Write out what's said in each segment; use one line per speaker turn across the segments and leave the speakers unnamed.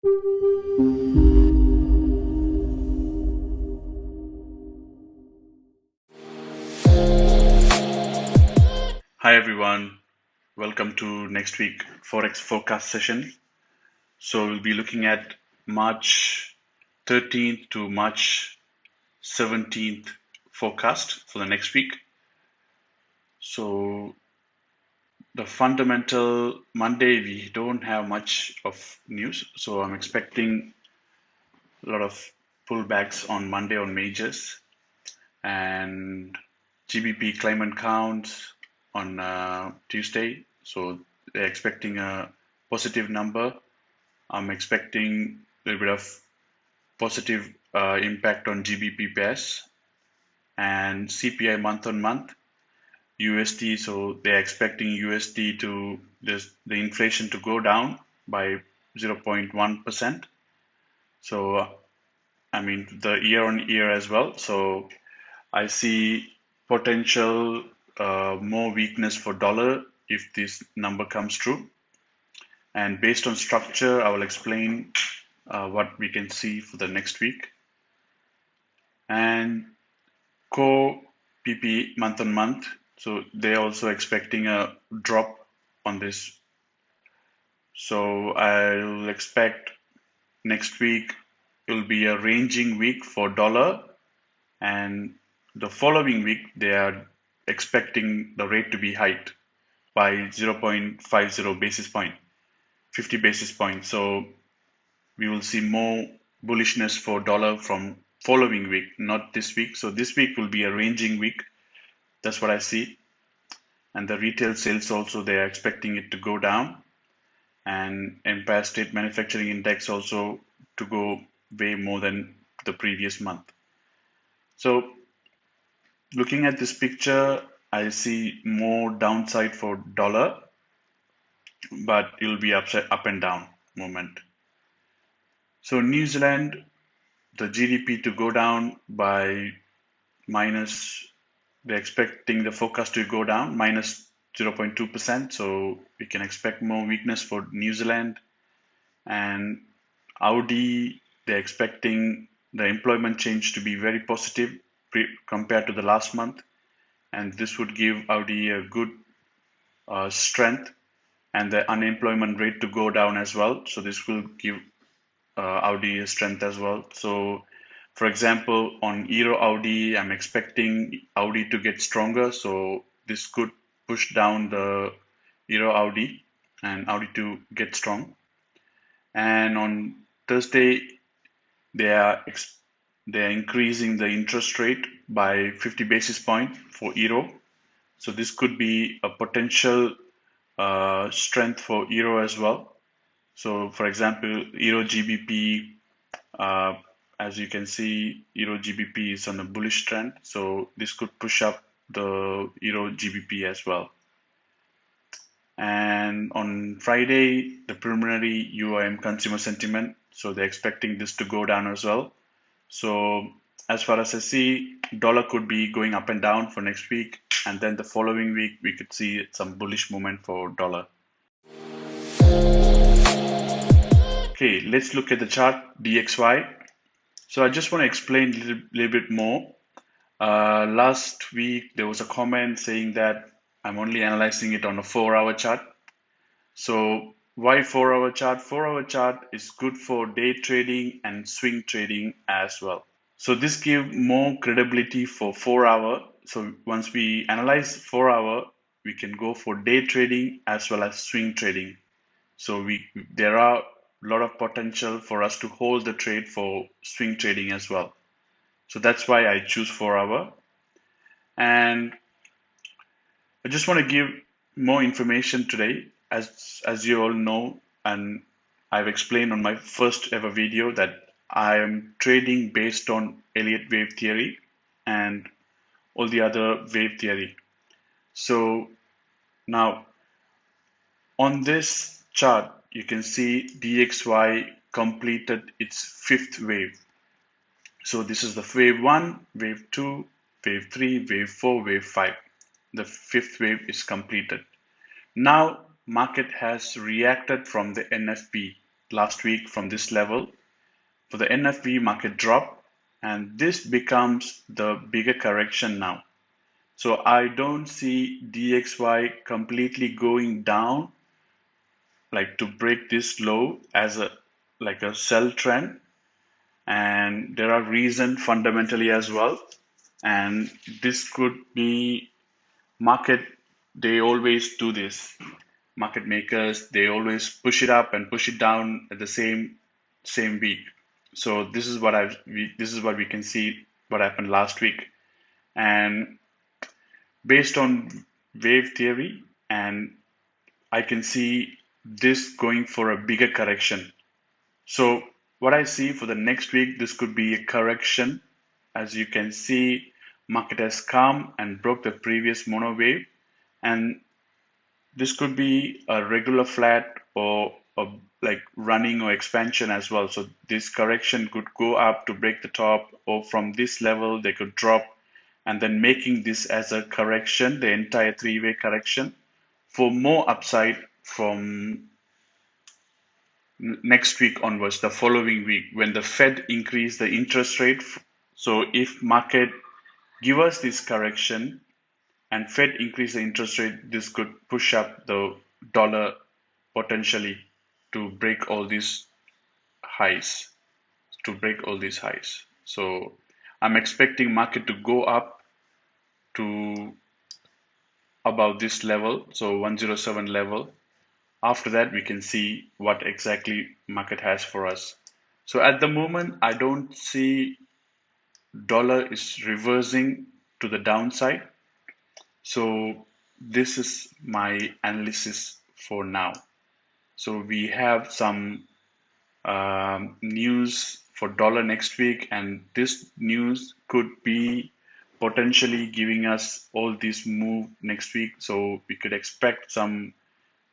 Hi everyone, welcome to next week Forex forecast session. So we'll be looking at March 13th to March 17th forecast for the next week. So the fundamental Monday, we don't have much of news. So I'm expecting a lot of pullbacks on Monday on majors and GBP claimant counts on Tuesday. So they're expecting a positive number. I'm expecting a little bit of positive impact on GBPUSD and CPI month on month. USD, so they're expecting USD to the inflation to go down by 0.1%. So I mean the year on year as well. So I see potential more weakness for dollar if this number comes true. And based on structure, I will explain what we can see for the next week. And core PP month on month, so they're also expecting a drop on this. So I'll expect next week will be a ranging week for dollar, and the following week they are expecting the rate to be hiked by 0.50 basis point, 50 basis points. So we will see more bullishness for dollar from following week, not this week. So this week will be a ranging week. That's what I see. And the retail sales also, they are expecting it to go down, and Empire State Manufacturing Index also to go way more than the previous month. So looking at this picture, I see more downside for dollar, but it will be up and down movement. So New Zealand, the GDP to go down by they're expecting the forecast to go down minus 0.2%. So we can expect more weakness for New Zealand. And Audi, they're expecting the employment change to be very positive compared to the last month. And this would give Audi a good strength, and the unemployment rate to go down as well. So this will give Audi a strength as well. So for example, on Euro Audi, I'm expecting Audi to get stronger. So this could push down the Euro Audi and Audi to get strong. And on Thursday, they are increasing the interest rate by 50 basis points for Euro. So this could be a potential strength for Euro as well. So for example, Euro GBP, as you can see, Euro GBP is on a bullish trend. So this could push up the Euro GBP as well. And on Friday, the preliminary UIM consumer sentiment, so they're expecting this to go down as well. So as far as I see, dollar could be going up and down for next week, and then the following week we could see some bullish movement for dollar. Okay, let's look at the chart DXY. So I just want to explain a little bit more. Last week there was a comment saying that I'm only analyzing it on a 4-hour chart. So why 4-hour chart? 4-hour chart is good for day trading and swing trading as well. So this gives more credibility for 4-hour. So once we analyze 4-hour, we can go for day trading as well as swing trading. So there are a lot of potential for us to hold the trade for swing trading as well. So that's why I choose 4-hour. And I just want to give more information today. As you all know, and I've explained on my first ever video, that I am trading based on Elliott wave theory and all the other wave theory. So now on this chart, you can see DXY completed its 5th wave. So this is the wave 1, wave 2, wave 3, wave 4, wave 5. The 5th wave is completed. Now market has reacted from the NFP. last week from this level. For the NFP, market drop, and this becomes the bigger correction now. So I don't see DXY completely going down, like to break this low as a like a sell trend, and there are reasons fundamentally as well. And this could be market, they always do this. Market makers, they always push it up and push it down at the same week. So this is what we can see what happened last week. And based on wave theory, and I can see this going for a bigger correction. So what I see for the next week, this could be a correction. As you can see, market has come and broke the previous mono wave, and this could be a regular flat or a like running or expansion as well. So this correction could go up to break the top, or from this level they could drop, and then making this as a correction, the entire three-way correction, for more upside from next week onwards, the following week, when the Fed increase the interest rate. So if market give us this correction and Fed increase the interest rate, this could push up the dollar potentially to break all these highs, So I'm expecting market to go up to above this level, so 107 level. After that, we can see what exactly market has for us. So at the moment, I don't see dollar is reversing to the downside. So this is my analysis for now. So we have some news for dollar next week, and this news could be potentially giving us all this move next week. So we could expect some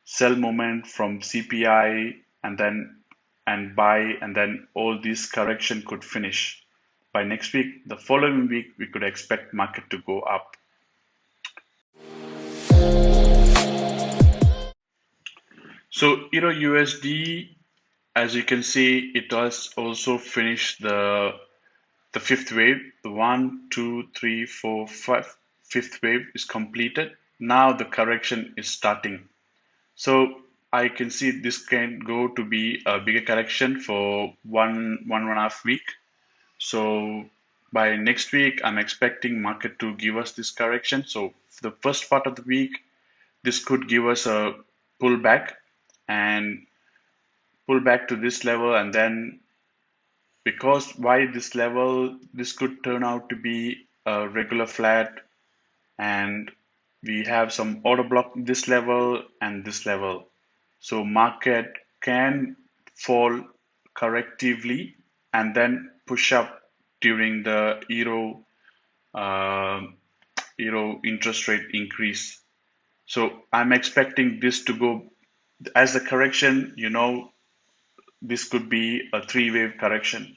sell moment from CPI, and buy, and then all this correction could finish by next week. The following week, we could expect market to go up. So Euro USD, as you can see, it does also finish the fifth wave. The 1, 2, 3, 4, 5, fifth wave is completed. Now the correction is starting. So I can see this can go to be a bigger correction for one and a half week. So by next week, I'm expecting market to give us this correction. So for the first part of the week, this could give us a pullback and pull back to this level, and then because why this level, this could turn out to be a regular flat, and we have some order block this level and this level. So market can fall correctively and then push up during the euro interest rate increase. So I'm expecting this to go as a correction. This could be a three-wave correction.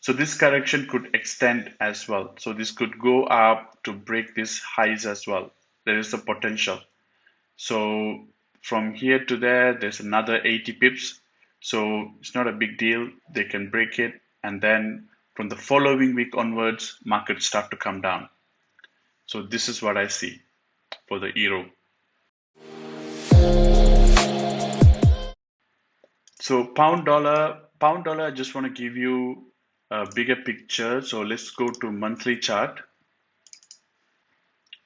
So this correction could extend as well. So this could go up to break these highs as well. There is a potential. So from here to there, there's another 80 pips. So it's not a big deal. They can break it. And then from the following week onwards, markets start to come down. So this is what I see for the euro. So pound dollar, I just want to give you a bigger picture. So let's go to monthly chart.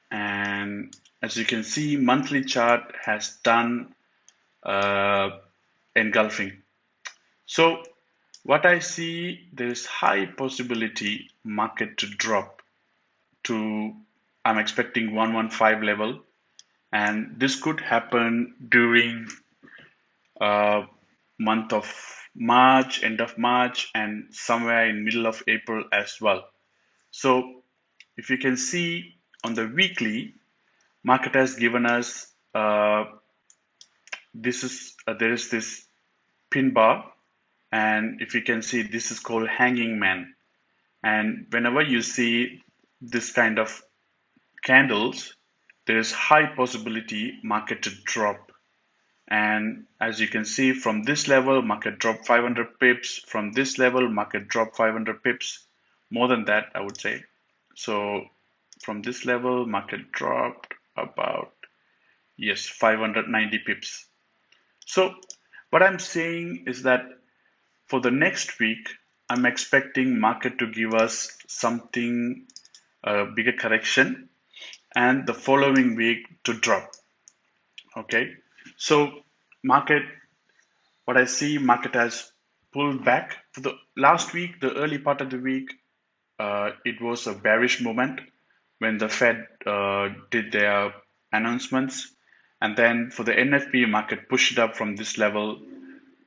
And as you can see, monthly chart has done engulfing. So what I see, there is high possibility market to drop to, I'm expecting 115 level, and this could happen during month of March, end of March, and somewhere in middle of April as well. So if you can see on the weekly, market has given us there is this pin bar, and if you can see, this is called hanging man. And whenever you see this kind of candles, there is high possibility market to drop. And as you can see, from this level, market dropped 500 pips. From this level, market dropped 500 pips. More than that, I would say. So from this level, market dropped about, yes, 590 pips. So what I'm saying is that for the next week, I'm expecting market to give us something, a bigger correction, and the following week to drop. Okay, so market, what I see, market has pulled back for the last week. The early part of the week, it was a bearish moment when the Fed did their announcements, and then for the NFP, market pushed up from this level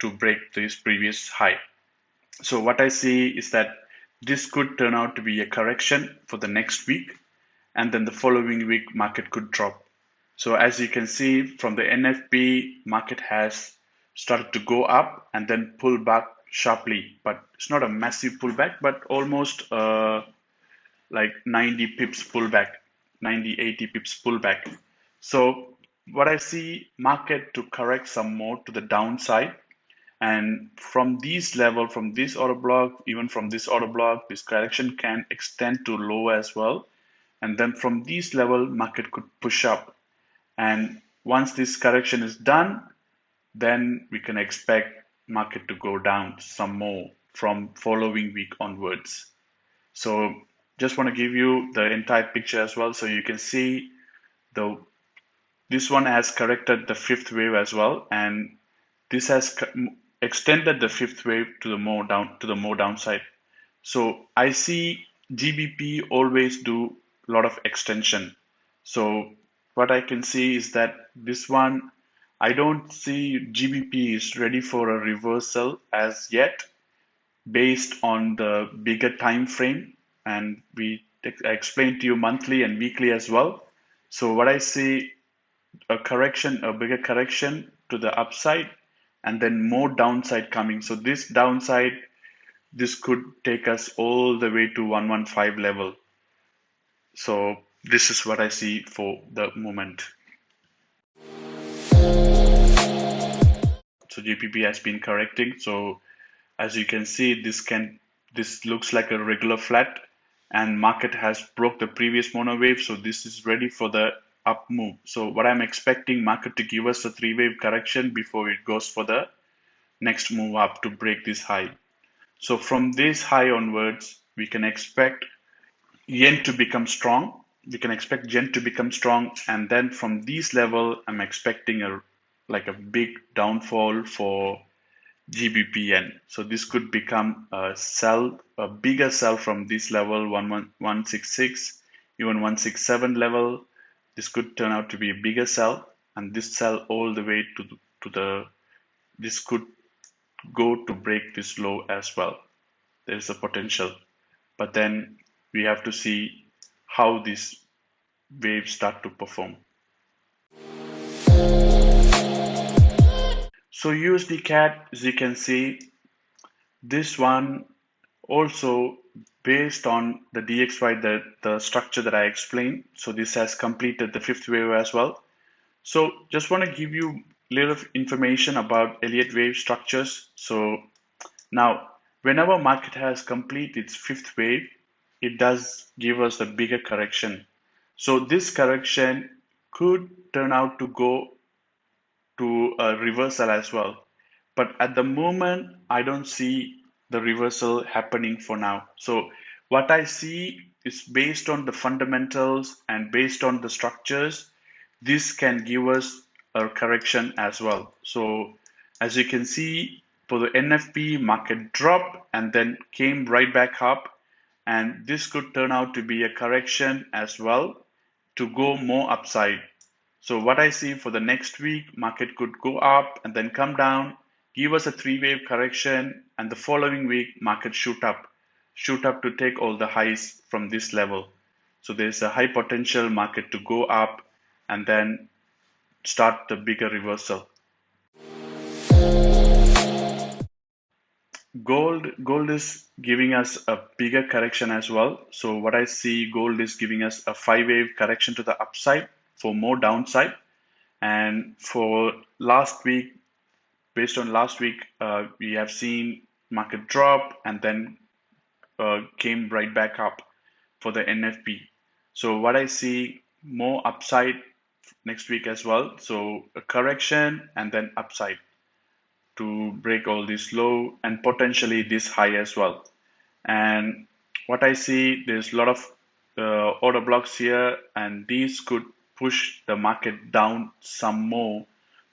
to break this previous high. So what I see is that this could turn out to be a correction for the next week, and then the following week market could drop. So as you can see from the NFP, market has started to go up and then pull back sharply, but it's not a massive pullback, but almost like 90 pips pullback, 90, 80 pips pullback. So what I see, market to correct some more to the downside, and from this level, from this order block, even from this order block, this correction can extend to low as well. And then from this level, market could push up. And once this correction is done, then we can expect market to go down some more from following week onwards. So just want to give you the entire picture as well, so you can see the this one has corrected the fifth wave as well, and this has extended the fifth wave to the more downside. So I see GBP always do a lot of extension. So what I can see is that this one, I don't see GBP is ready for a reversal as yet, based on the bigger time frame, and I explained to you monthly and weekly as well. So what I see, a correction, a bigger correction to the upside, and then more downside coming. So this downside, this could take us all the way to 115 level. So this is what I see for the moment. So GBP has been correcting. So as you can see, this looks like a regular flat, and market has broke the previous mono wave. So this is ready for the up move. So what I'm expecting, market to give us a three wave correction before it goes for the next move up to break this high. So from this high onwards, we can expect yen to become strong. We can expect yen to become strong, and then from this level, I'm expecting a big downfall for GBP yen. So this could become a sell, a bigger sell from this level, 166, even 167 level. This could turn out to be a bigger sell, and this sell all the way to the this could go to break this low as well. There is a potential, but then we have to see how these waves start to perform. So USDCAD, as you can see, this one also based on the DXY, the structure that I explained. So this has completed the fifth wave as well. So just want to give you a little information about Elliott wave structures. So now, whenever market has completed its fifth wave, it does give us a bigger correction. So this correction could turn out to go to a reversal as well. But at the moment, I don't see the reversal happening for now. So what I see is based on the fundamentals and based on the structures, this can give us a correction as well. So as you can see, for the NFP, market dropped and then came right back up, and this could turn out to be a correction as well to go more upside. So what I see for the next week, market could go up and then come down, give us a three wave correction, and the following week market shoot up to take all the highs from this level. So there's a high potential market to go up and then start the bigger reversal. Gold is giving us a bigger correction as well. So what I see, gold is giving us a five wave correction to the upside for more downside. And for last week, based on last week, we have seen market drop and then came right back up for the NFP. So what I see, more upside next week as well. So a correction and then upside to break all this low and potentially this high as well. And what I see, there's a lot of order blocks here, and these could push the market down some more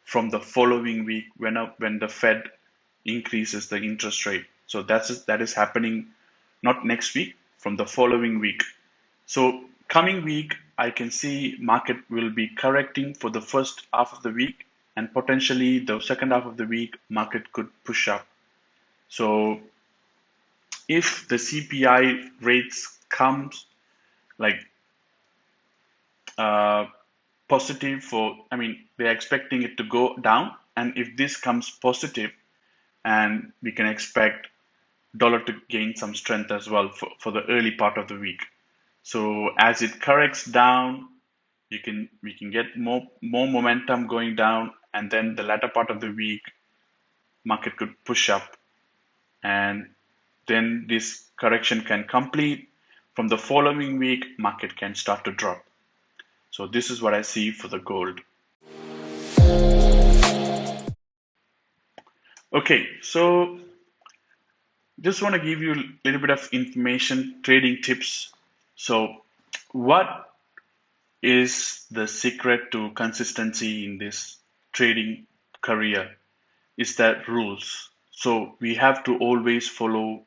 from the following week when the Fed increases the interest rate. So that is happening not next week, from the following week. So coming week, I can see market will be correcting for the first half of the week, and potentially the second half of the week, market could push up. So if the CPI rates comes like uh, positive I mean, they're expecting it to go down, and if this comes positive, and we can expect dollar to gain some strength as well for the early part of the week. So as it corrects down, we can get more momentum going down, and then the latter part of the week, market could push up, and then this correction can complete. From the following week, market can start to drop. So this is what I see for the gold. Okay, so just want to give you a little bit of information, trading tips. So what is the secret to consistency in this trading career? Is that rules. So we have to always follow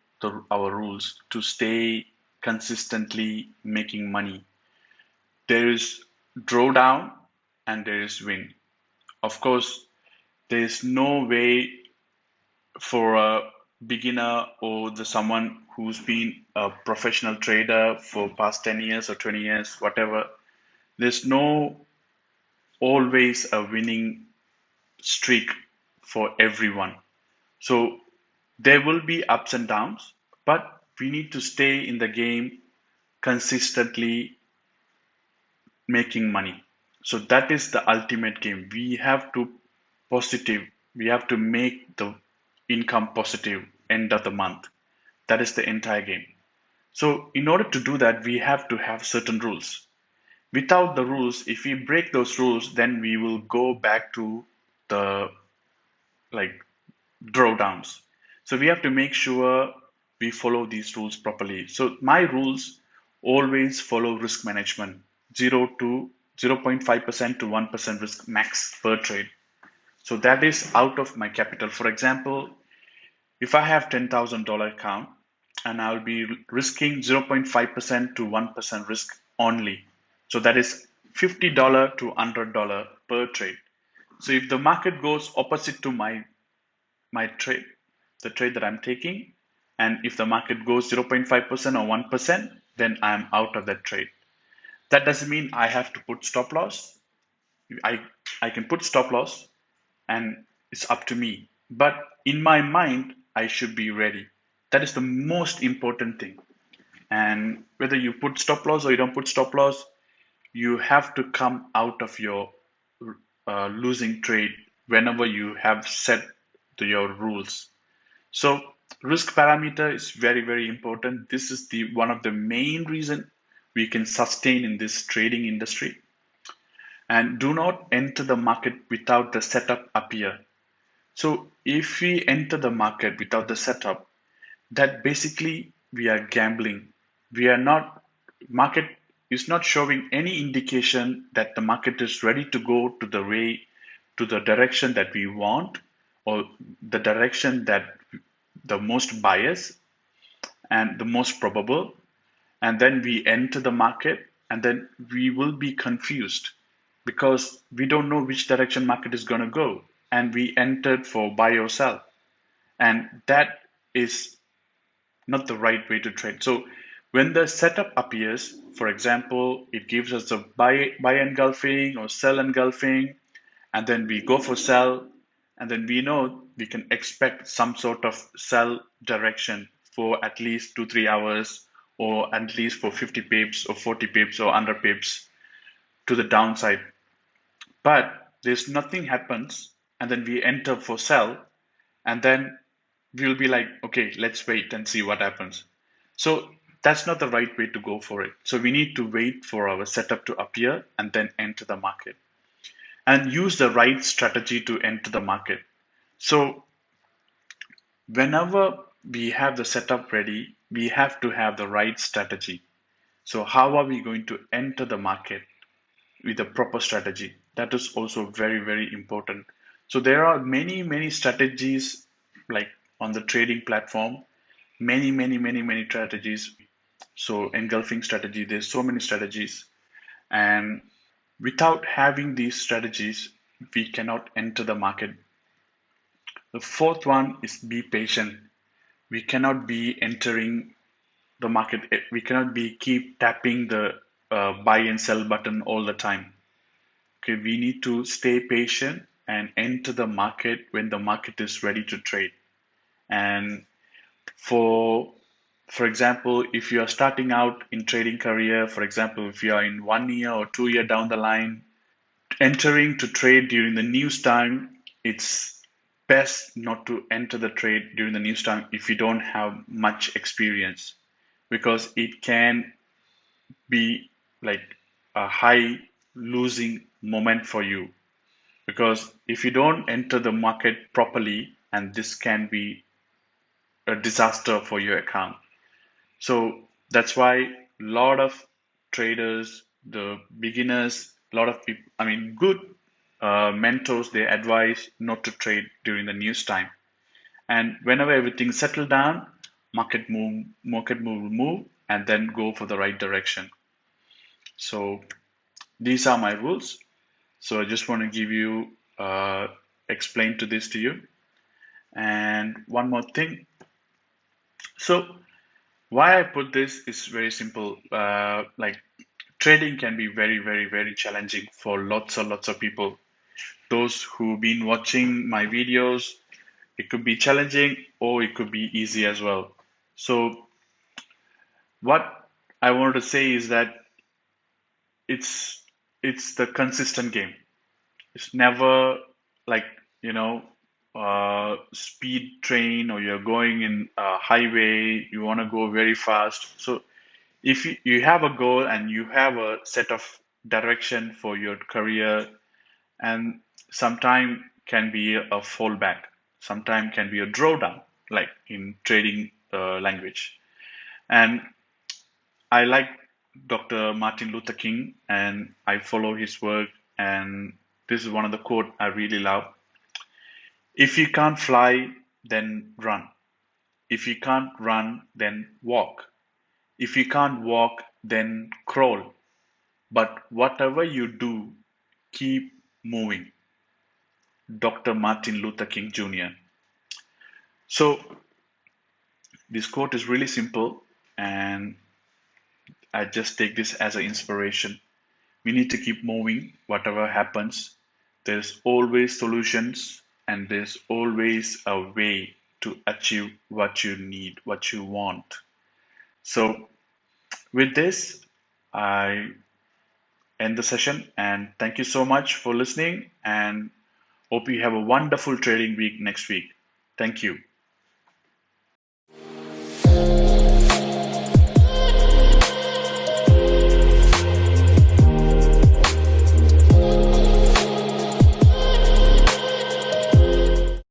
our rules to stay consistently making money. There is drawdown and there is win. Of course, there is no way for a beginner or someone who's been a professional trader for past 10 years or 20 years, whatever. There's no always a winning streak for everyone. So there will be ups and downs, but we need to stay in the game consistently making money. So that is the ultimate game. We have to positive, we have to make the income positive end of the month. That is the entire game. So in order to do that, we have to have certain rules. Without the rules, if we break those rules, then we will go back to the like drawdowns. So we have to make sure we follow these rules properly. So my rules always follow risk management, 0.5% to 1% risk max per trade. So that is out of my capital. For example, if I have $10,000 account and I'll be risking 0.5% to 1% risk only. So that is $50 to $100 per trade. So if the market goes opposite to my trade, the trade that I'm taking, and if the market goes 0.5% or 1%, then I'm out of that trade. That doesn't mean I have to put stop loss. I, I can put stop loss, and it's up to me. But in my mind, I should be ready. That is the most important thing. And whether you put stop loss or you don't put stop loss, you have to come out of your losing trade whenever you have set your rules. So risk parameter is very, very important. This is the one of the main reason we can sustain in this trading industry. And do not enter the market without the setup appear. So if we enter the market without the setup, that basically we are gambling. We are not, market is not showing any indication that the market is ready to go to the direction that we want, or the direction that the most bias and the most probable. And then we enter the market, and then we will be confused because we don't know which direction market is going to go, and we entered for buy or sell, and that is not the right way to trade. So when the setup appears, for example, it gives us a buy engulfing or sell engulfing, and then we go for sell, and then we know we can expect some sort of sell direction for at least 2-3 hours, or at least for 50 pips or 40 pips or 100 pips to the downside. But there's nothing happens, and then we enter for sell, and then we'll be like, okay, let's wait and see what happens. So that's not the right way to go for it. So we need to wait for our setup to appear and then enter the market and use the right strategy to enter the market. So whenever we have the setup ready, we have to have the right strategy. So how are we going to enter the market with a proper strategy? That is also very, very important. So there are many strategies like on the trading platform, many strategies. So engulfing strategy, there's so many strategies. And without having these strategies, we cannot enter the market. The fourth one is be patient. We cannot be entering the market. We cannot be keep tapping the buy and sell button all the time. Okay, we need to stay patient and enter the market when the market is ready to trade. And for example, if you are starting out in trading career, for example, if you are in 1 year or 2 year down the line, entering to trade during the news time, it's best not to enter the trade during the news time if you don't have much experience, because it can be like a high losing moment for you. Because if you don't enter the market properly, and this can be a disaster for your account. So that's why a lot of traders, the beginners, a lot of people, I mean, good mentors, they advise not to trade during the news time. And whenever everything settled down, market move will move, and then go for the right direction. So these are my rules. So I just want to give you, explain to this to you. And one more thing. So why I put this is very simple. Like trading can be very challenging for lots of people. Those who've been watching my videos, it could be challenging or it could be easy as well. So what I wanted to say is that it's it's the consistent game. It's never like, you know, speed train, or you're going in a highway, you want to go very fast. So if you have a goal and you have a set of direction for your career, and sometime can be a fallback, sometime can be a drawdown, like in trading language. And I like Dr. Martin Luther King, and I follow his work. And this is one of the quote I really love: if you can't fly, then run. If you can't run, then walk. If you can't walk, then crawl. But whatever you do, keep moving. Dr. Martin Luther King Jr. So this quote is really simple, and I just take this as an inspiration. We need to keep moving, whatever happens. There's always solutions, and there's always a way to achieve what you need, what you want. So with this, I end the session, and thank you so much for listening, and hope you have a wonderful trading week next week. Thank you.